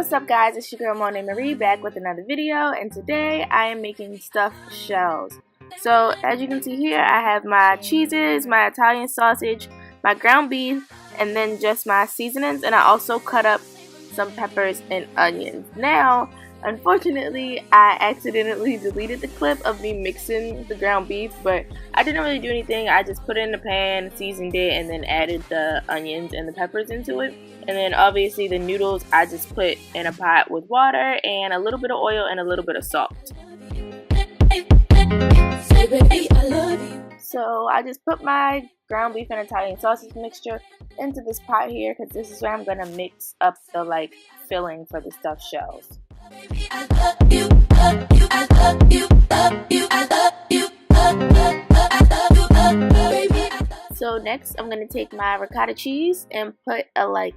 What's up guys, it's your girl MonayxMarie back with another video, and today I am making stuffed shells. So as you can see here, I have my cheeses, my Italian sausage, my ground beef, and then just my seasonings, and I also cut up some peppers and onions. Now, unfortunately, I accidentally deleted the clip of me mixing the ground beef, but I didn't really do anything. I just put it in the pan, seasoned it, and then added the onions and the peppers into it. And then obviously the noodles I just put in a pot with water and a little bit of oil and a little bit of salt. So I just put my ground beef and Italian sausage mixture into this pot here, because this is where I'm gonna mix up the filling for the stuffed shells. So next I'm gonna take my ricotta cheese and put a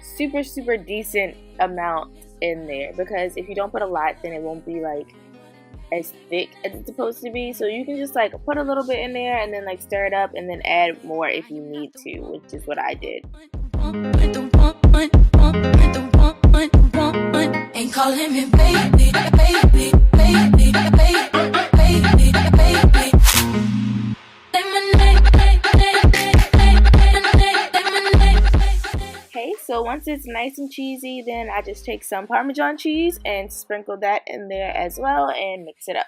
super decent amount in there, because if you don't put a lot, then it won't be as thick as it's supposed to be. So you can just put a little bit in there and then stir it up and then add more if you need to, which is what I did. Ain't calling me baby, baby, baby, baby, baby. Okay, so once it's nice and cheesy, then I just take some Parmesan cheese and sprinkle that in there as well and mix it up.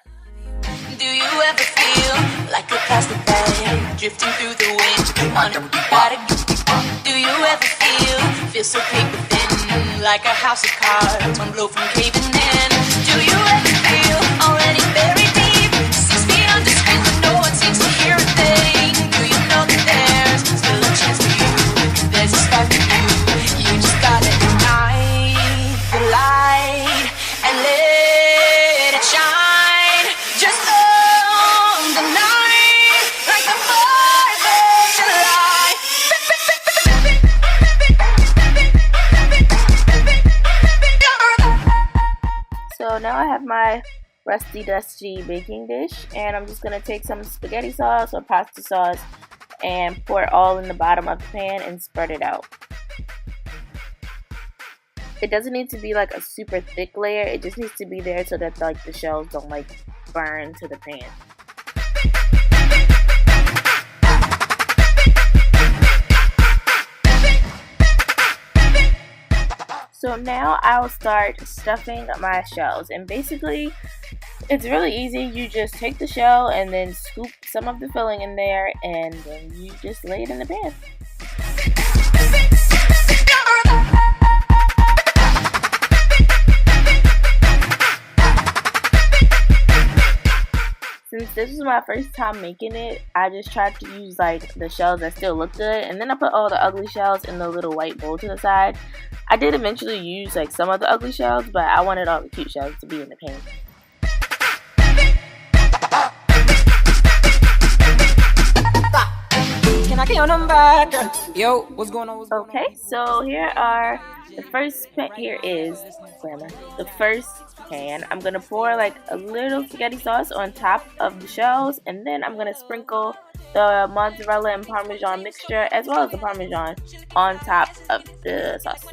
Do you ever feel like a plastic bag drifting through the wind? Do you ever feel so paper thin, like a house of cards, one blow from caving in? Do you ever feel already buried deep, 6 feet under screen, but no one seems to hear a thing? Do you know that there's still a chance for you? There's a spark in you. You just gotta ignite the light and let it shine. Just on the night, like the 4th of July. So now I have my rusty dusty baking dish, and I'm just going to take some spaghetti sauce or pasta sauce and pour it all in the bottom of the pan and spread it out. It doesn't need to be a super thick layer, it just needs to be there so that the shells don't burn to the pan. So now I'll start stuffing my shells, and basically it's really easy. You just take the shell and then scoop some of the filling in there, and then you just lay it in the pan. Since this was my first time making it, I just tried to use the shells that still look good, and then I put all the ugly shells in the little white bowl to the side. I did eventually use some of the ugly shells, but I wanted all the cute shells to be in the pan. Can I get your number, girl? Yo, what's going on? Okay, so here are the first pan. Here is the first pan. I'm gonna pour a little spaghetti sauce on top of the shells, and then I'm gonna sprinkle the mozzarella and parmesan mixture as well as the parmesan on top of the sauce.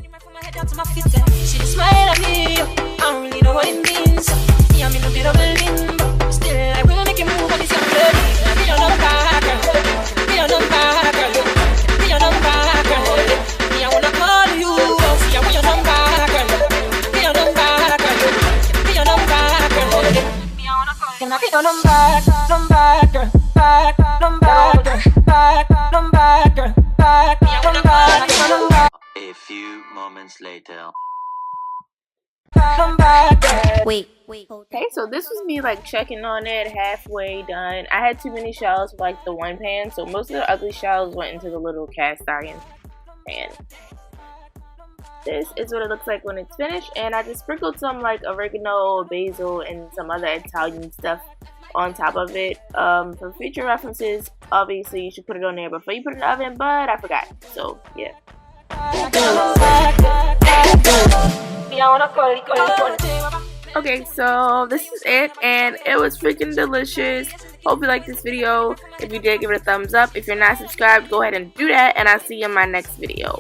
She smile at me, I don't really know what it means. See, I'm in a bit of a limbo. Still, I will make you move on this young girl. Be on the back, girl. Be on the back, girl. Be on the back, girl. Me, I wanna call you. See, I want your number, girl. Be on the back, girl. Be on the back, girl. Me, I wanna call you. Can I be on the back, girl? Back, number, girl. Back, number, girl. Back, me, I wanna call you. A few moments later. Wait. Okay, so this was me checking on it, halfway done. I had too many shells for the one pan, so most of the ugly shells went into the little cast iron pan. This is what it looks like when it's finished, and I just sprinkled some oregano, basil, and some other Italian stuff on top of it. For future references, obviously you should put it on there before you put it in the oven, but I forgot, so yeah. Okay, so this is it, and it was freaking delicious. Hope you liked this video. If you did, give it a thumbs up. If you're not subscribed, go ahead and do that, and I'll see you in my next video.